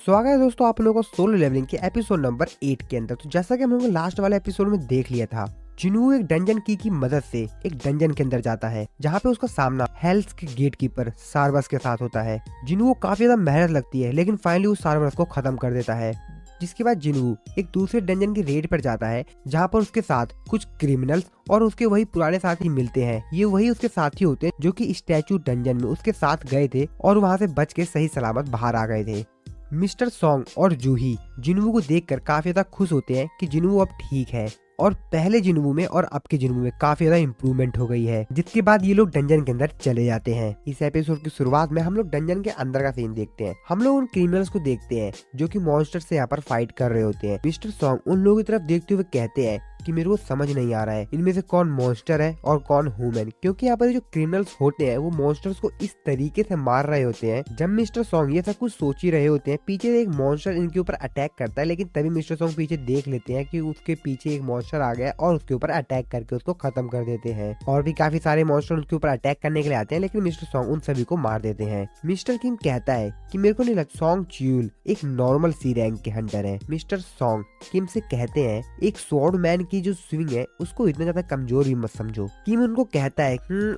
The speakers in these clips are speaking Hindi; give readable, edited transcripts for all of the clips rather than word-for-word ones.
स्वागत है दोस्तों आप लोगों को सोलो लेवलिंग के एपिसोड नंबर 8 के अंदर। तो जैसा कि हम लोगों ने लास्ट वाले एपिसोड में देख लिया था, जिनवू एक डंजन की मदद से एक डंजन के अंदर जाता है जहाँ पे उसका सामना हेल्स के गेट कीपर सार्वस के साथ होता है। जिनवू काफी ज्यादा मेहनत लगती है लेकिन फाइनली उस सार्वस को खत्म कर देता है। जिसके बाद जिनवू एक दूसरे डंजन की रेड पर जाता है जहाँ पर उसके साथ कुछ क्रिमिनल्स और उसके वही पुराने साथी मिलते हैं। ये वही उसके साथी होते हैं जो कि स्टैचू डंजन में उसके साथ गए थे और वहाँ से बच के सही सलामत बाहर आ गए थे। मिस्टर सॉन्ग और जूही जिनवू को देखकर काफी ज्यादा खुश होते हैं कि जिनवू अब ठीक है और पहले जिनवू में और अब के जिनवू में काफी ज्यादा इम्प्रूवमेंट हो गई है। जिसके बाद ये लोग डंजन के अंदर चले जाते हैं। इस एपिसोड की शुरुआत में हम लोग डंजन के अंदर का सीन देखते हैं। हम लोग उन क्रिमिनल्स को देखते हैं जो कि मॉन्स्टर से यहाँ पर फाइट कर रहे होते हैं। मिस्टर सॉन्ग उन लोगों की तरफ देखते हुए कहते हैं कि मेरे को समझ नहीं आ रहा है इनमें से कौन मॉन्स्टर है और कौन ह्यूमन, क्योंकि यहाँ पर जो क्रिमिनल्स होते हैं वो मॉन्स्टर्स को इस तरीके से मार रहे होते हैं। जब मिस्टर सॉन्ग ये सब कुछ सोच ही रहे होते हैं, पीछे एक मॉन्स्टर इनके ऊपर अटैक करता है, लेकिन तभी मिस्टर सॉन्ग पीछे देख लेते हैं कि उसके पीछे एक मॉन्स्टर आ गया और उसके ऊपर अटैक करके उसको खत्म कर देते हैं। और भी काफी सारे मॉन्स्टर उसके ऊपर अटैक करने के लिए आते हैं, लेकिन मिस्टर सॉन्ग उन सभी को मार देते हैं। मिस्टर किम कहता है कि मेरे को नहीं लगता सॉन्ग च्यूल एक नॉर्मल सी रैंक के हंटर है। मिस्टर सॉन्ग किम से कहते हैं एक स्वॉर्ड मैन की जो स्विंग है उसको इतना ज्यादा कमजोर भी मत समझो। किम उनको कहता है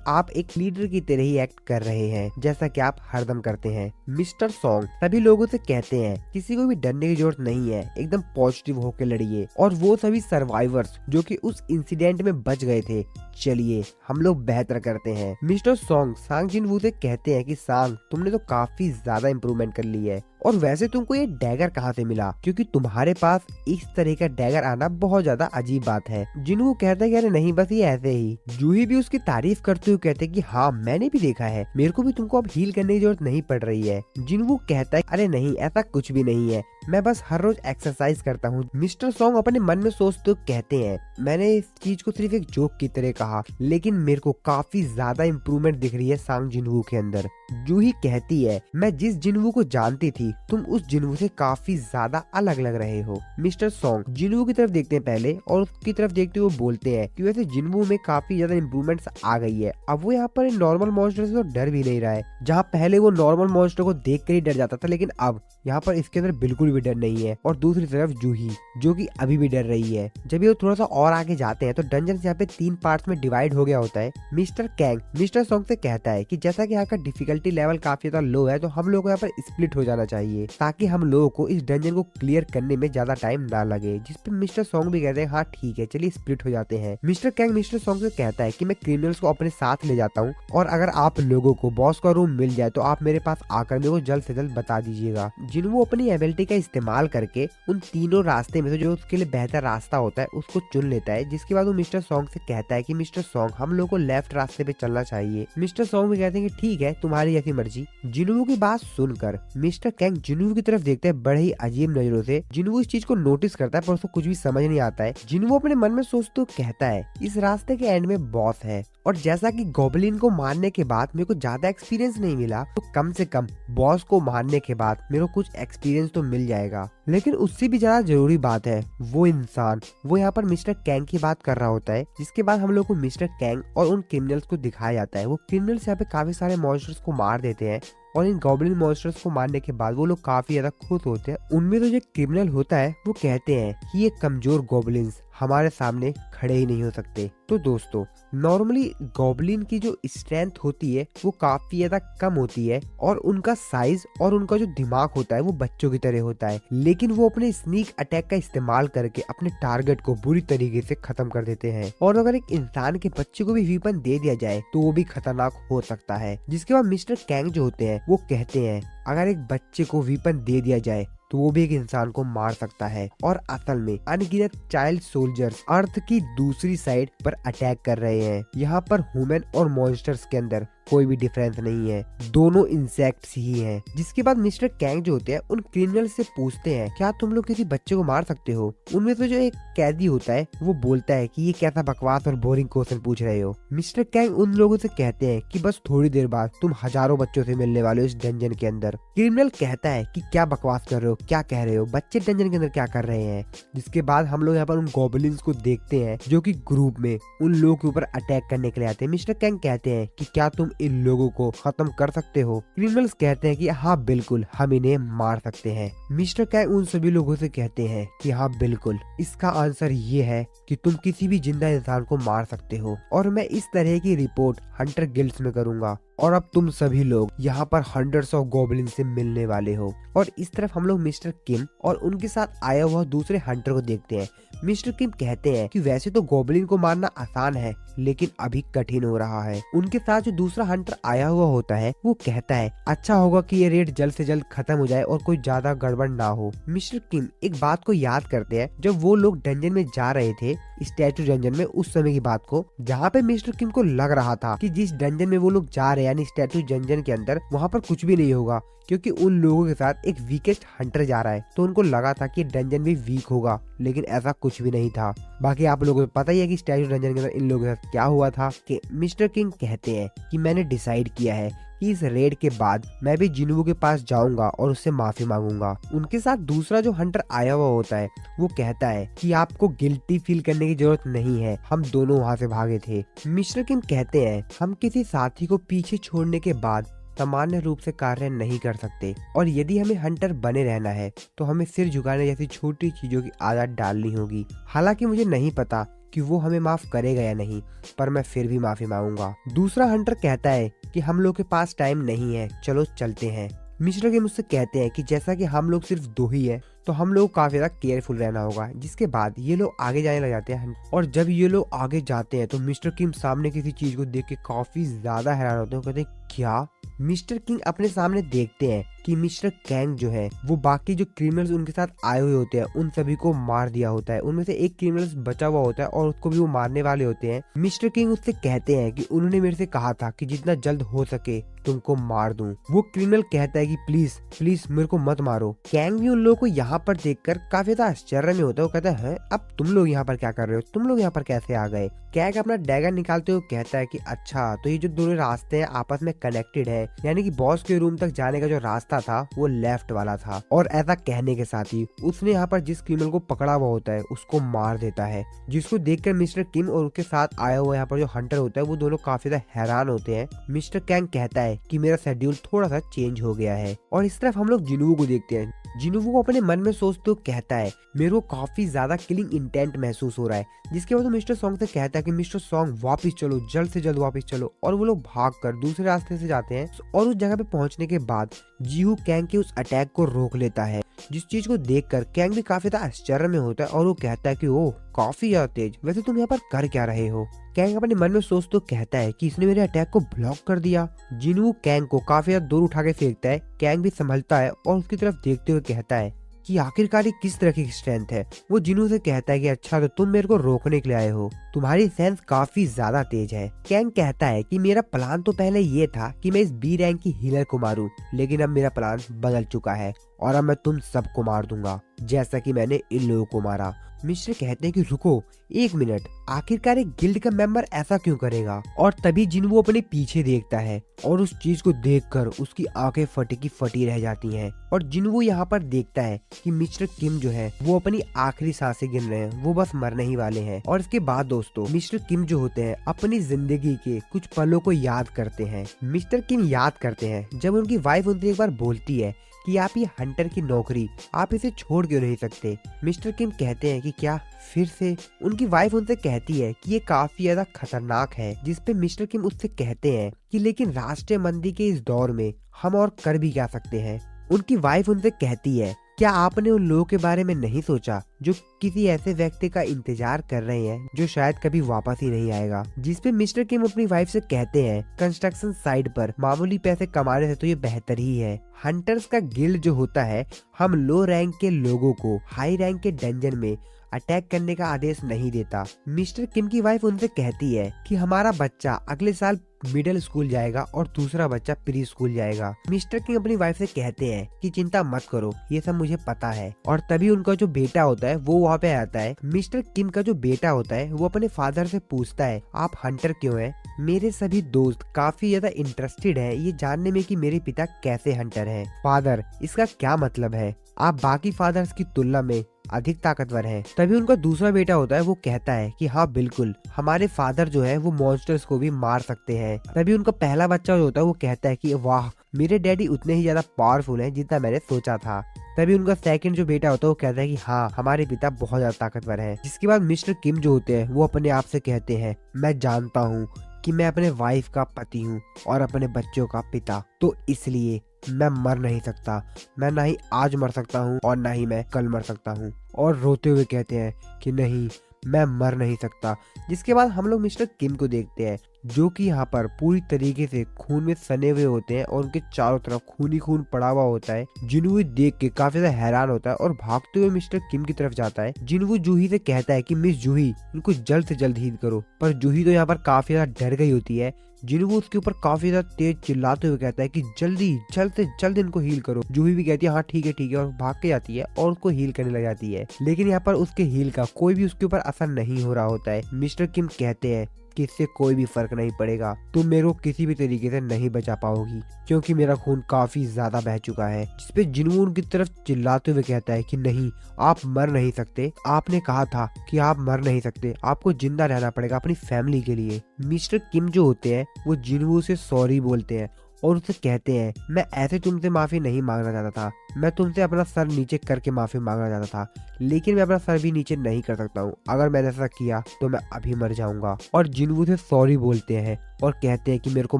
आप एक लीडर की तरह ही एक्ट कर रहे हैं जैसा कि आप हरदम करते हैं। मिस्टर सॉन्ग सभी लोगों से कहते हैं किसी को भी डरने की जरूरत नहीं है, एकदम पॉजिटिव होकर लड़िए। और वो सभी सर्वाइवर्स जो कि उस इंसिडेंट में बच गए थे, चलिए हम लोग बेहतर करते हैं। मिस्टर सॉन्ग सांग जिनवू से कहते हैं कि सांग तुमने तो काफी ज्यादा इम्प्रूवमेंट कर ली है और वैसे तुमको ये डैगर कहाँ से मिला, क्योंकि तुम्हारे पास इस तरह का डैगर आना बहुत ज्यादा अजीब बात है। जिनवू कहता है कि अरे नहीं बस ये ऐसे ही। जूही भी उसकी तारीफ करते हुए कहते हैं कि हाँ मैंने भी देखा है, मेरे को भी तुमको अब हील करने की जरूरत नहीं पड़ रही है। जिनवू कहता है अरे नहीं ऐसा कुछ भी नहीं है, मैं बस हर रोज एक्सरसाइज करता हूँ। मिस्टर सॉन्ग अपने मन में सोचते हुए कहते हैं मैंने इस चीज को सिर्फ एक जोक की तरह कहा, लेकिन मेरे को काफी ज्यादा इम्प्रूवमेंट दिख रही है सांग जिनवू के अंदर। जूही कहती है मैं जिस जिनवू को जानती थी तुम उस जिनवू से काफी ज्यादा अलग लग रहे हो। मिस्टर सॉन्ग जिनवू की तरफ देखते हैं पहले और उसकी तरफ देखते हुए बोलते हैं कि वैसे जिनवू में काफी ज्यादा इम्प्रूवमेंट्स आ गई है। अब वो यहाँ पर नॉर्मल मॉन्स्टर से तो डर भी नहीं रहा है, जहाँ पहले वो नॉर्मल मॉन्स्टर को देख कर ही डर जाता था, लेकिन अब यहाँ पर इसके अंदर बिल्कुल भी डर नहीं है। और दूसरी तरफ जूही जो कि अभी भी डर रही है। जब ये थोड़ा सा और आगे जाते हैं तो डंजन यहाँ पे 3 पार्ट्स में डिवाइड हो गया होता है। मिस्टर कैंग मिस्टर सॉन्ग से कहता है कि जैसा कि यहाँ का डिफिकल्टी लेवल काफी ज्यादा लो है तो हम लोगों को यहाँ पर स्प्लिट हो जाना चाहिए ताकि हम लोगों को इस डंजन को क्लियर करने में ज्यादा टाइम ना लगे। जिस पे मिस्टर सॉन्ग भी कहते हैं हाँ ठीक है चलिए स्प्लिट हो जाते हैं। मिस्टर कैंग मिस्टर सॉन्ग से कहता है कि मैं क्रिमिनल्स को अपने साथ ले जाता हूँ और अगर आप लोगों को बॉस का रूम मिल जाए तो आप मेरे पास आकर मेरे को जल्द से जल्द बता दीजिएगा। जिनवू अपनी एबिलिटी का इस्तेमाल करके उन तीनों रास्ते में से जो उसके लिए बेहतर रास्ता होता है उसको चुन लेता है। जिसके बाद वो मिस्टर सॉन्ग से कहता है कि मिस्टर सॉन्ग हम लोग को लेफ्ट रास्ते पे चलना चाहिए। मिस्टर सॉन्ग भी कहते हैं कि ठीक है तुम्हारी जैसी मर्जी। जिनवू की बात सुनकर मिस्टर कैंग जिनवू की तरफ देखते हैं बड़े ही अजीब नजरों से। जिनवू इस चीज को नोटिस करता है पर उसको कुछ भी समझ नहीं आता है। जिनवू अपने मन में सोचते हुए कहता है इस रास्ते के एंड में बॉस है और जैसा कि गॉबलिन को मारने के बाद मेरे को ज्यादा एक्सपीरियंस नहीं मिला तो कम से कम बॉस को मारने के बाद मेरे को कुछ एक्सपीरियंस तो मिल जाएगा। लेकिन उससे भी ज्यादा जरूरी बात है वो इंसान, वो यहाँ पर मिस्टर कैंग की बात कर रहा होता है। जिसके बाद हम लोग को मिस्टर कैंग और उन क्रिमिनल्स को दिखाया जाता है। वो क्रिमिनल्स यहाँ पे काफी सारे मॉन्स्टर्स को मार देते हैं और इन गॉबलिन मॉन्स्टर्स को मारने के बाद वो लोग काफी ज्यादा खुश होते हैं। उनमें तो जो क्रिमिनल होता है वो कहते हैं कि ये कमजोर गॉबलिन्स हमारे सामने खड़े ही नहीं हो सकते। तो दोस्तों नॉर्मली गॉबलिन की जो स्ट्रेंथ होती है वो काफी ज्यादा कम होती है और उनका साइज और उनका जो दिमाग होता है वो बच्चों की तरह होता है, लेकिन वो अपने स्नीक अटैक का इस्तेमाल करके अपने टारगेट को बुरी तरीके से खत्म कर देते हैं। और अगर एक इंसान के बच्चे को भी वीपन दे दिया जाए तो वो भी खतरनाक हो सकता है। जिसके बाद मिस्टर कैंग जो होते हैं वो कहते हैं अगर एक बच्चे को वीपन दे दिया जाए तो वो भी एक इंसान को मार सकता है। और असल में अनगिनत चाइल्ड सोल्जर्स अर्थ की दूसरी साइड पर अटैक कर रहे हैं। यहाँ पर ह्यूमन और मॉन्स्टर्स के अंदर कोई भी डिफरेंस नहीं है, दोनों इंसेक्ट्स ही हैं। जिसके बाद मिस्टर कैंग जो होते हैं उन क्रिमिनल से पूछते हैं क्या तुम लोग किसी बच्चे को मार सकते हो। उनमें से जो एक कैदी होता है वो बोलता है कि ये कैसा बकवास और बोरिंग क्वेश्चन पूछ रहे हो। मिस्टर कैंग उन लोगों से कहते हैं कि बस थोड़ी देर बाद तुम हजारों बच्चों से मिलने वाले हो इस डंजन के अंदर। क्रिमिनल कहता है कि क्या बकवास कर रहे हो, क्या कह रहे हो, बच्चे डंजन के अंदर क्या कर रहे हैं। जिसके बाद हम लोग यहाँ पर उन गॉबलिन्स को देखते हैं जो कि ग्रुप में उन लोगों के ऊपर अटैक करने के लिए आते हैं। मिस्टर कैंग कहते हैं कि क्या तुम इन लोगों को खत्म कर सकते हो? क्रिमिनल्स कहते हैं कि हाँ बिल्कुल, हम इन्हें मार सकते हैं। मिस्टर कैंग उन सभी लोगों से कहते हैं कि हाँ बिल्कुल, इसका आंसर ये है कि तुम किसी भी जिंदा इंसान को मार सकते हो और मैं इस तरह की रिपोर्ट हंटर गिल्ड्स में करूंगा और अब तुम सभी लोग यहाँ पर हंड्रेड्स ऑफ गॉबलिन से मिलने वाले हो। और इस तरफ हम लोग मिस्टर किम और उनके साथ आया हुआ दूसरे हंटर को देखते हैं। मिस्टर किम कहते हैं कि वैसे तो गॉबलिन को मारना आसान है, लेकिन अभी कठिन हो रहा है। उनके साथ जो दूसरा हंटर आया हुआ होता है वो कहता है अच्छा होगा कि ये रेड जल्द से जल्द खत्म हो जाए और कोई ज्यादा गड़बड़ ना हो। मिस्टर किम एक बात को याद करते हैं जब वो लोग डंजन में जा रहे थे, स्टैचू डंजन में, उस समय की बात को, जहाँ पे मिस्टर किम को लग रहा था कि जिस डंजन में वो लोग जा रहे हैं यानी स्टैचू डंजन के अंदर, वहाँ पर कुछ भी नहीं होगा क्योंकि उन लोगों के साथ एक वीकेस्ट हंटर जा रहा है। तो उनको लगा था कि डंजन भी वीक होगा, लेकिन ऐसा कुछ भी नहीं था। बाकी आप लोगों को पता ही है कि स्टैचू डंजन के अंदर इन लोगों के साथ क्या हुआ था। कि मिस्टर किंग कहते हैं कि मैंने डिसाइड किया है कि इस रेड के बाद मैं भी जिन्वू के पास जाऊंगा और उससे माफी मांगूंगा। उनके साथ दूसरा जो हंटर आया हुआ होता है वो कहता है कि आपको गिल्टी फील करने की जरूरत नहीं है, हम दोनों वहाँ से भागे थे। मिस्टर किम कहते हैं हम किसी साथी को पीछे छोड़ने के बाद सामान्य रूप से कार्य नहीं कर सकते और यदि हमें हंटर बने रहना है तो हमें सिर झुकाने जैसी छोटी चीजों की आदत डालनी होगी। हालांकि मुझे नहीं पता कि वो हमें माफ करेगा या नहीं, पर मैं फिर भी माफी मांगूंगा। दूसरा हंटर कहता है कि हम लोग के पास टाइम नहीं है, चलो चलते हैं। मिस्टर के मुझसे कहते हैं कि जैसा कि हम लोग सिर्फ दो ही है तो हम लोग काफी ज्यादा केयरफुल रहना होगा। जिसके बाद ये लोग आगे जाने लग जाते हैं और जब ये लोग आगे जाते हैं तो मिस्टर किम सामने किसी चीज को देख के काफी ज्यादा हैरान होते हैं। कहते हैं क्या? मिस्टर किंग अपने सामने देखते हैं कि मिस्टर कैंग जो है वो बाकी जो क्रिमिनल्स उनके साथ आए हुए होते हैं उन सभी को मार दिया होता है। उनमें से एक क्रिमिनल्स बचा हुआ होता है और उसको भी वो मारने वाले होते हैं। मिस्टर किंग उससे कहते हैं कि उन्होंने मेरे से कहा था कि जितना जल्द हो सके तुमको मार दूं। वो क्रिमिनल कहता है कि प्लीज प्लीज मेरे को मत मारो। कैंग भी उन लोगों को यहाँ पर देखकर काफी ज्यादा आश्चर्य में होता है। वो कहता है अब तुम लोग यहाँ पर क्या कर रहे हो, तुम लोग यहाँ पर कैसे आ गए? कैंग अपना डैगर निकालते हुए कहता है कि अच्छा तो ये जो दोनों रास्ते हैं आपस में कनेक्टेड है, यानी कि बॉस के रूम तक जाने का जो रास्ता था वो लेफ्ट वाला था। और ऐसा कहने के साथ ही उसने यहाँ पर जिस क्रिमिनल को पकड़ा हुआ होता है उसको मार देता है, जिसको देखकर मिस्टर किम और उसके साथ आया हुआ यहाँ पर जो हंटर होता है वो दोनों काफी ज्यादा हैरान होते हैं। मिस्टर कैंग कहता है कि मेरा शेड्यूल थोड़ा सा चेंज हो गया है। और इस तरफ हम लोग जिन्वू को देखते हैं। जिन्वू को अपने मन में सोचते हुए कहता है मेरे को काफी ज्यादा किलिंग इंटेंट महसूस हो रहा है। जिसके बाद वो मिस्टर सॉन्ग से कहता है कि मिस्टर सॉन्ग वापस चलो, जल्द से जल्द वापस चलो। और वो लोग भागकर दूसरे रास्ते से जाते हैं और उस जगह पे पहुंचने के बाद जीहू कैंग के उस अटैक को रोक लेता है, जिस चीज को देखकर कैंग भी काफी ज्यादा आश्चर्य में होता है और वो कहता है कि ओह काफी ज्यादा तेज, वैसे तुम यहाँ पर कर क्या रहे हो? कैंग अपने मन में सोच तो कहता है कि इसने मेरे अटैक को ब्लॉक कर दिया। जिन्वू कैंग को काफी ज्यादा दूर उठा के फेंकता है। कैंग भी संभलता है और उसकी तरफ देखते हुए कहता है कि आखिरकार किस तरह की स्ट्रेंथ है। वो जिन्वू से कहता है कि अच्छा तो तुम मेरे को रोकने के लिए आए हो, तुम्हारी सेंस काफी ज्यादा तेज है। कैंग कहता है कि मेरा प्लान तो पहले ये था कि मैं इस बी रैंक की हीलर को मारूं, लेकिन अब मेरा प्लान बदल चुका है और अब मैं तुम सबको मार दूंगा जैसा कि मैंने इन लोगों को मारा। मिस्टर कहते हैं कि रुको एक मिनट, आखिरकार एक गिल्ड का मेंबर ऐसा क्यों करेगा? और तभी जिन्वू अपने पीछे देखता है और उस चीज को देखकर उसकी आंखें फटी की फटी रह जाती हैं। और जिन्वू यहाँ पर देखता है कि मिस्टर किम जो है वो अपनी आखिरी सांसें गिन रहे हैं, वो बस मरने ही वाले हैं। और इसके बाद दोस्तों मिस्टर किम जो होते हैं अपनी जिंदगी के कुछ पलों को याद करते हैं। मिस्टर किम याद करते हैं जब उनकी वाइफ उनसे एक बार बोलती है कि आप ये हंटर की नौकरी आप इसे छोड़ क्यों नहीं सकते? मिस्टर किम कहते हैं कि क्या फिर से? उनकी वाइफ उनसे कहती है कि ये काफी ज्यादा खतरनाक है, जिसपे मिस्टर किम उससे कहते हैं कि लेकिन राष्ट्रीय मंदी के इस दौर में हम और कर भी क्या सकते हैं? उनकी वाइफ उनसे कहती है क्या आपने उन लोगों के बारे में नहीं सोचा जो किसी ऐसे व्यक्ति का इंतजार कर रहे हैं जो शायद कभी वापस ही नहीं आएगा? जिसपे मिस्टर किम अपनी वाइफ से कहते हैं कंस्ट्रक्शन साइट पर मामूली पैसे कमाने से तो ये बेहतर ही है। हंटर्स का गिल्ड जो होता है हम लो रैंक के लोगों को हाई रैंक के डंजन में अटैक करने का आदेश नहीं देता। मिस्टर किम की वाइफ उनसे कहती है कि हमारा बच्चा अगले साल मिडिल स्कूल जाएगा और दूसरा बच्चा प्री स्कूल जाएगा। मिस्टर किम अपनी वाइफ से कहते हैं कि चिंता मत करो, ये सब मुझे पता है। और तभी उनका जो बेटा होता है वो वहाँ पे आता है। मिस्टर किम का जो बेटा होता है वो अपने फादर से पूछता है आप हंटर क्यों हैं? मेरे सभी दोस्त काफी ज्यादा इंटरेस्टेड है ये जानने में कि मेरे पिता कैसे हंटर हैं। फादर इसका क्या मतलब है? आप बाकी फादर्स की तुलना में अधिक ताकतवर हैं। तभी उनका दूसरा बेटा होता है वो कहता है कि हाँ बिल्कुल, हमारे फादर जो है वो मॉन्स्टर्स को भी मार सकते हैं। तभी उनका पहला बच्चा जो होता है वो कहता है कि वाह, मेरे डैडी उतने ही ज्यादा पावरफुल हैं जितना मैंने सोचा था। तभी उनका सेकंड जो बेटा होता है वो कहता है कि हाँ, हमारे पिता बहुत ज्यादा ताकतवर हैं। जिसके बाद मिस्टर किम जो होते हैं वो अपने आप से कहते हैं, मैं जानता हूँ कि मैं अपने वाइफ का पति हूँ और अपने बच्चों का पिता, तो इसलिए मैं मर नहीं सकता। मैं ना ही आज मर सकता हूँ और ना ही मैं कल मर सकता हूँ। और रोते हुए कहते हैं कि नहीं, मैं मर नहीं सकता। जिसके बाद हम लोग मिस्टर किम को देखते हैं जो कि यहाँ पर पूरी तरीके से खून में सने हुए होते हैं और उनके चारों तरफ खून ही खून पड़ा हुआ होता है। जिनवू देख के काफी ज्यादा हैरान होता है और भागते हुए मिस्टर किम की तरफ जाता है। जिनवू जूही से कहता है कि मिस जूही, इनको जल्द से जल्द हील करो, पर जूही तो यहाँ पर काफी ज्यादा डर गई होती है। जिनवू उसके ऊपर काफी ज्यादा तेज चिल्लाते हुए कहता है कि जल्दी जल्द से जल्द इनको हील करो। जूही भी कहती है हाँ ठीक है, और भाग के जाती है और उसको हील करने लग जाती है। लेकिन यहाँ पर उसके हील का कोई भी उसके ऊपर असर नहीं हो रहा होता है। मिस्टर किम कहते हैं कि इससे कोई भी फर्क नहीं पड़ेगा, तुम मेरे को किसी भी तरीके से नहीं बचा पाओगी क्योंकि मेरा खून काफी ज्यादा बह चुका है। जिसपे जिनवू उनकी तरफ चिल्लाते हुए कहता है कि नहीं, आप मर नहीं सकते। आपने कहा था कि आप मर नहीं सकते, आपको जिंदा रहना पड़ेगा अपनी फैमिली के लिए। मिस्टर किम जो होते हैं वो जिनवू से सॉरी बोलते हैं और उसे कहते हैं, मैं ऐसे तुमसे माफी नहीं मांगना चाहता था, मैं तुमसे अपना सर नीचे करके माफी मांगना चाहता था, लेकिन मैं अपना सर भी नीचे नहीं कर सकता हूँ। अगर मैंने ऐसा किया तो मैं अभी मर जाऊंगा। और जिनवू से सॉरी बोलते हैं और कहते हैं कि मेरे को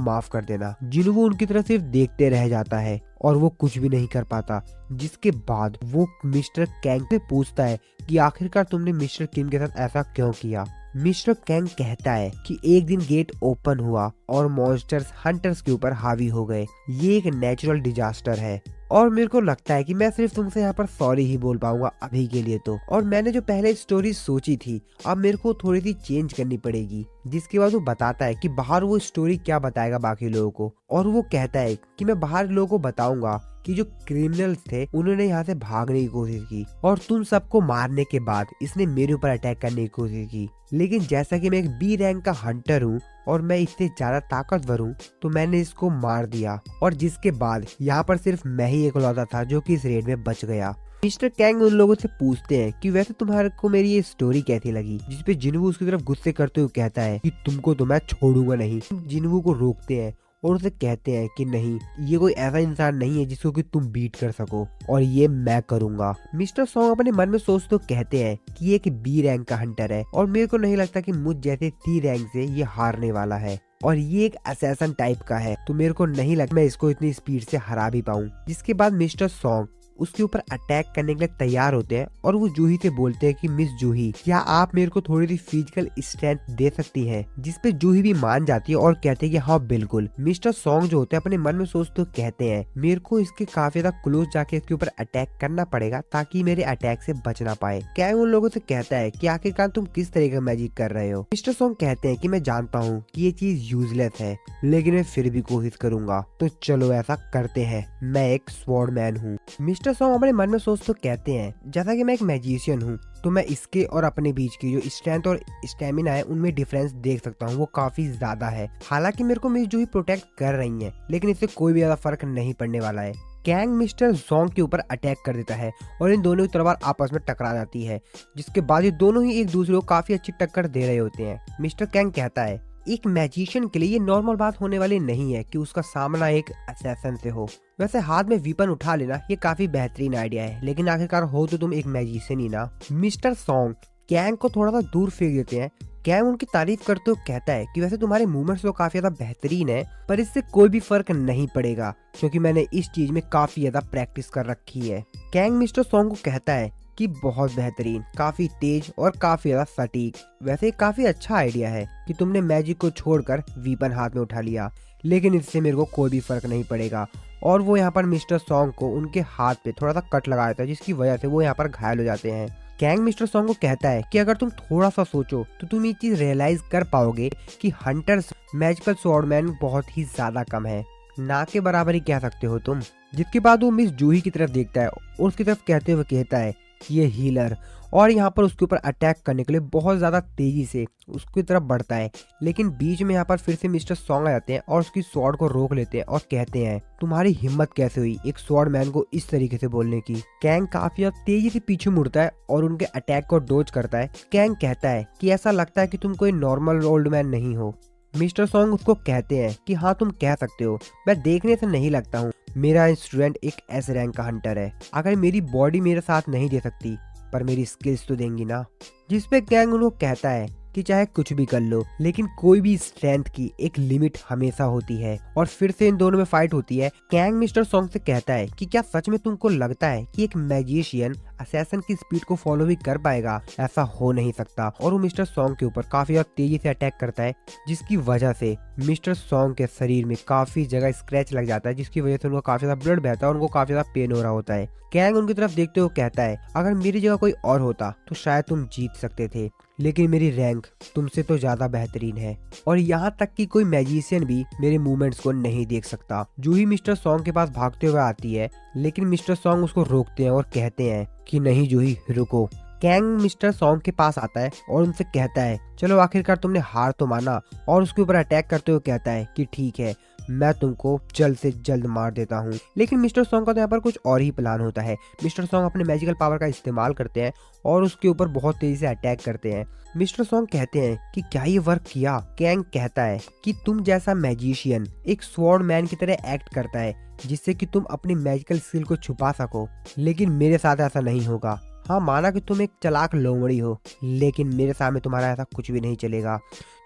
माफ कर देना। जिनवू उनकी तरफ सिर्फ देखते रह जाता है और वो कुछ भी नहीं कर पाता। जिसके बाद वो मिस्टर कैंग से पूछता है कि आखिरकार तुमने मिस्टर किम के साथ ऐसा क्यों किया। मिस्टर कैंग कहता है कि एक दिन गेट ओपन हुआ और मॉन्स्टर्स हंटर्स के ऊपर हावी हो गए। ये एक नेचुरल डिजास्टर है और मेरे को लगता है कि मैं सिर्फ तुमसे यहाँ पर सॉरी ही बोल पाऊंगा अभी के लिए तो। और मैंने जो पहले स्टोरी सोची थी अब मेरे को थोड़ी सी चेंज करनी पड़ेगी। जिसके बाद वो बताता है कि बाहर वो स्टोरी क्या बताएगा बाकी लोगों को। और वो कहता है कि मैं बाहर लोगों को बताऊंगा कि जो क्रिमिनल्स थे उन्होंने यहाँ से भागने की कोशिश की और तुम सबको मारने के बाद इसने मेरे ऊपर अटैक करने की कोशिश की। लेकिन जैसा कि मैं एक बी रैंक का हंटर हूँ और मैं इससे ज्यादा ताकतवर हूँ तो मैंने इसको मार दिया। और जिसके बाद यहाँ पर सिर्फ मैं ही इकलौता था जो कि इस रेड में बच गया। मिस्टर कैंग उन लोगों से पूछते हैं कि वैसे तुम्हारे को मेरी ये स्टोरी कैसी लगी। जिसपे जिनवू उसकी तरफ गुस्से करते हुए कहता है कि तुमको तो मैं छोड़ूंगा नहीं। जिनवू को रोकते हैं और उसे कहते हैं कि नहीं, ये कोई ऐसा इंसान नहीं है जिसको कि तुम बीट कर सको और ये मैं करूंगा। मिस्टर सॉन्ग अपने मन में सोचते तो कहते हैं कि ये एक बी रैंक का हंटर है और मेरे को नहीं लगता कि मुझ जैसे सी रैंक से ये हारने वाला है और ये एक असैसन टाइप का है, तो मेरे को नहीं लगता मैं इसको इतनी स्पीड से हरा भी पाऊं। जिसके बाद मिस्टर सॉन्ग उसके ऊपर अटैक करने के लिए तैयार होते हैं और वो जूही से बोलते हैं कि मिस जूही, क्या आप मेरे को थोड़ी सी फिजिकल स्ट्रेंथ दे सकती हैं। जिसपे जूही भी मान जाती है और कहते हैं कि हाँ बिल्कुल। मिस्टर सॉन्ग जो होते हैं अपने मन में सोचते तो कहते हैं मेरे को इसके काफी ज्यादा क्लोज जाके इसके ऊपर अटैक करना पड़ेगा ताकि मेरे अटैक से बच ना पाए। क्या उन लोगों से कहता है कि आखिरकार तुम किस तरह का मैजिक कर रहे हो। मिस्टर सॉन्ग कहते हैं कि मैं जानता हूँ कि ये चीज यूजलेस है लेकिन मैं फिर भी कोशिश करूंगा, तो चलो ऐसा करते हैं, मैं एक स्वॉर्ड मैन हूँ। मिस्टर सॉन्ग अपने मन में सोच तो कहते हैं जैसा कि मैं एक मैजिशियन हूँ तो मैं इसके और अपने बीच की जो स्ट्रेंथ और स्टेमिना है उनमें डिफरेंस देख सकता हूँ, वो काफी ज्यादा है। हालांकि मेरे को मिस जूही प्रोटेक्ट कर रही है लेकिन इससे कोई भी ज्यादा फर्क नहीं पड़ने वाला है। कैंग मिस्टर जोंग के ऊपर अटैक कर देता है और इन दोनों की तलवार आपस में टकरा जाती है। जिसके बाद ये दोनों ही एक दूसरे को काफी अच्छी टक्कर दे रहे होते हैं। मिस्टर कैंग कहता है एक मैजिशियन के लिए ये नॉर्मल बात होने वाली नहीं है कि उसका सामना एक असैसन से हो। वैसे हाथ में वीपन उठा लेना ये काफी बेहतरीन आइडिया है लेकिन आखिरकार हो तो तुम एक मैजिशियन ही ना। मिस्टर सॉन्ग कैंग को थोड़ा सा दूर फेंक देते हैं। कैंग उनकी तारीफ करते हुए कहता है कि वैसे तुम्हारे मूवमेंट्स तो काफी ज्यादा बेहतरीन है पर इससे कोई भी फर्क नहीं पड़ेगा क्योंकि मैंने इस चीज में काफी ज्यादा प्रैक्टिस कर रखी है। कैंग मिस्टर सॉन्ग को कहता है कि बहुत बेहतरीन, काफी तेज और काफी ज्यादा सटीक। वैसे काफी अच्छा आइडिया है कि तुमने मैजिक को छोड़कर वीपन हाथ में उठा लिया लेकिन इससे मेरे को कोई भी फर्क नहीं पड़ेगा। और वो यहाँ पर मिस्टर सॉन्ग को उनके हाथ पे थोड़ा सा कट लगा देता है जिसकी वजह से वो यहाँ पर घायल हो जाते हैं। कैंग मिस्टर सॉन्ग को कहता है कि अगर तुम थोड़ा सा सोचो तो तुम ये चीज रियलाइज कर पाओगे कि हंटर्स मैजिकल स्वॉर्डमैन बहुत ही ज्यादा कम है, ना के बराबर ही कह सकते हो तुम। जिसके बाद वो मिस जूही की तरफ देखता है और उसकी तरफ कहते हुए कहता है कि ये हीलर और यहाँ पर उसके ऊपर अटैक करने के लिए बहुत ज्यादा तेजी से उसकी तरफ बढ़ता है। लेकिन बीच में यहाँ पर फिर से मिस्टर सॉन्ग आ जाते हैं और उसकी स्वॉर्ड को रोक लेते हैं और कहते हैं तुम्हारी हिम्मत कैसे हुई एक स्वॉर्ड मैन को इस तरीके से बोलने की। कैंग काफी ज्यादा तेजी से पीछे मुड़ता है और उनके अटैक को डोज करता है। कैंग कहता है कि ऐसा लगता है कि तुम कोई नॉर्मल ओल्ड मैन नहीं हो। मिस्टर सॉन्ग उसको कहते हैं कि हाँ तुम कह सकते हो, मैं देखने से नहीं लगता हूँ, मेरा स्टूडेंट एक एस रैंक का हंटर है, अगर मेरी बॉडी मेरे साथ नहीं दे सकती पर मेरी स्किल्स तो देंगी ना। जिसपे कैंग उनको कहता है कि चाहे कुछ भी कर लो लेकिन कोई भी स्ट्रेंथ की एक लिमिट हमेशा होती है। और फिर से इन दोनों में फाइट होती है। कैंग मिस्टर सॉन्ग से कहता है कि क्या सच में तुमको लगता है कि एक मैजिशियन असैसन की स्पीड को फॉलो भी कर पाएगा? ऐसा हो नहीं सकता। और वो मिस्टर सॉन्ग के ऊपर काफी ज्यादा तेजी से अटैक करता है, जिसकी वजह से मिस्टर सॉन्ग के शरीर में काफी जगह स्क्रैच लग जाता है, जिसकी वजह से उनको काफी ज्यादा ब्लड बहता है और उनको काफी ज्यादा पेन हो रहा होता है। कैंग उनकी तरफ देखते हुए कहता है अगर मेरी जगह कोई और होता तो शायद तुम जीत सकते थे, लेकिन मेरी रैंक तुमसे तो ज्यादा बेहतरीन है और यहाँ तक कि कोई मैजिशियन भी मेरे मूवमेंट्स को नहीं देख सकता। जूही मिस्टर सॉन्ग के पास भागते हुए आती है, लेकिन मिस्टर सॉन्ग उसको रोकते हैं और कहते हैं कि नहीं जूही रुको। कैंग मिस्टर सॉन्ग के पास आता है और उनसे कहता है चलो आखिरकार तुमने हार तो माना, और उसके ऊपर अटैक करते हुए कहता है कि ठीक है मैं तुमको जल्द से जल्द मार देता हूँ। लेकिन मिस्टर सॉन्ग का तो यहाँ पर कुछ और ही प्लान होता है। मिस्टर सॉन्ग अपने मैजिकल पावर का इस्तेमाल करते हैं और उसके ऊपर बहुत तेजी से अटैक करते हैं। मिस्टर सॉन्ग कहते हैं कि क्या ये वर्क किया? कैंग कहता है कि तुम जैसा मैजिशियन एक स्वॉर्ड मैन की तरह एक्ट करता है जिससे कि तुम अपनी मैजिकल स्किल को छुपा सको, लेकिन मेरे साथ ऐसा नहीं होगा। हाँ माना कि तुम एक चालाक लोमड़ी हो, लेकिन मेरे सामने तुम्हारा ऐसा कुछ भी नहीं चलेगा।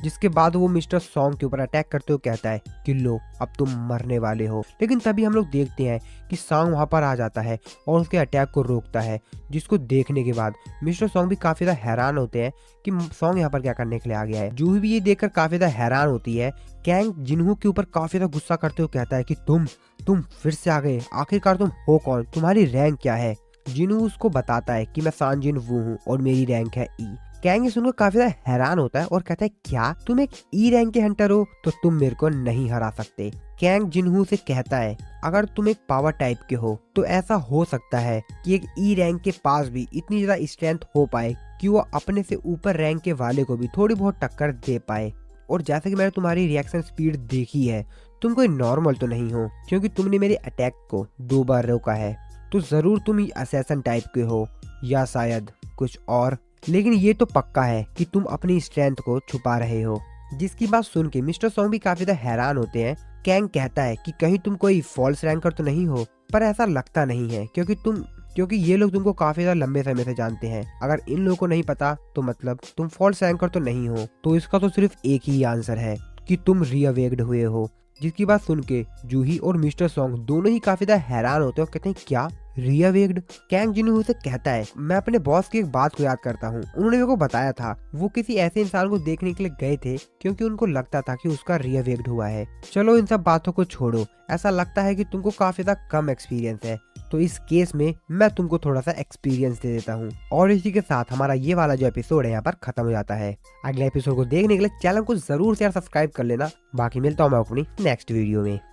जिसके बाद वो मिस्टर सॉन्ग के ऊपर अटैक करते हुए कहता है कि लो अब तुम मरने वाले हो। लेकिन तभी हम लोग देखते हैं कि सॉन्ग वहां पर आ जाता है और उसके अटैक को रोकता है, जिसको देखने के बाद मिस्टर सॉन्ग भी काफी ज्यादा हैरान होते हैं कि सॉन्ग यहाँ पर क्या करने के लिए आ गया है। जूही भी ये देखकर काफी ज्यादा हैरान होती है। कैंग जिन्हू के ऊपर काफी ज्यादा गुस्सा करते हुए कहता है कि तुम फिर से आ गए, आखिरकार तुम हो कौन, तुम्हारी रैंक क्या है? जिनू उसको बताता है कि मैं सांजिन वू हूँ और मेरी रैंक है ई। कैंग ये सुनकर काफी ज्यादा हैरान होता है और कहता है क्या तुम एक ई रैंक के हंटर हो, तो तुम मेरे को नहीं हरा सकते। कैंग जिनहू से कहता है अगर तुम एक पावर टाइप के हो तो ऐसा हो सकता है कि एक ई रैंक के पास भी इतनी ज्यादा स्ट्रेंथ हो पाए कि वो अपने से ऊपर रैंक के वाले को भी थोड़ी बहुत टक्कर दे पाए। और जैसे कि मैंने तुम्हारी रिएक्शन स्पीड देखी है, तुम कोई नॉर्मल तो नहीं हो, क्योंकि तुमने मेरे अटैक को 2 बार रोका है, तो जरूर तुम असैसन टाइप के हो या शायद कुछ और। लेकिन ये तो पक्का है कि तुम अपनी स्ट्रेंथ को छुपा रहे हो। जिसकी बात सुन के मिस्टर सॉन्ग भी काफी ज्यादा हैरान होते हैं। कैंग कहता है कि कहीं तुम कोई फॉल्स रैंकर तो नहीं हो, पर ऐसा लगता नहीं है क्योंकि ये लोग तुमको काफी ज्यादा लंबे समय से जानते हैं। अगर इन लोगों को नहीं पता तो मतलब तुम फॉल्स रैंकर तो नहीं हो, तो इसका तो सिर्फ एक ही आंसर है कि तुम रीअवेक्ड हुए हो। जिसकी बात सुन के जूही और मिस्टर सॉन्ग दोनों ही काफी ज्यादा हैरान होते हैं और कहते हैं क्या रीअवेक्ड? कैंग जिन्हू से कहता है मैं अपने बॉस की एक बात को याद करता हूँ, उन्होंने मेरे को बताया था वो किसी ऐसे इंसान को देखने के लिए गए थे क्योंकि उनको लगता था कि उसका रीअवेक्ड हुआ है। चलो इन सब बातों को छोड़ो, ऐसा लगता है कि तुमको काफी ज्यादा कम एक्सपीरियंस है, तो इस केस में मैं तुमको थोड़ा सा एक्सपीरियंस दे देता हूँ। और इसी के साथ हमारा ये वाला जो एपिसोड है यहाँ पर खत्म हो जाता है। अगले एपिसोड को देखने के लिए चैनल को जरूर से सब्सक्राइब कर लेना। बाकी मिलता हूँ मैं अपनी नेक्स्ट वीडियो में।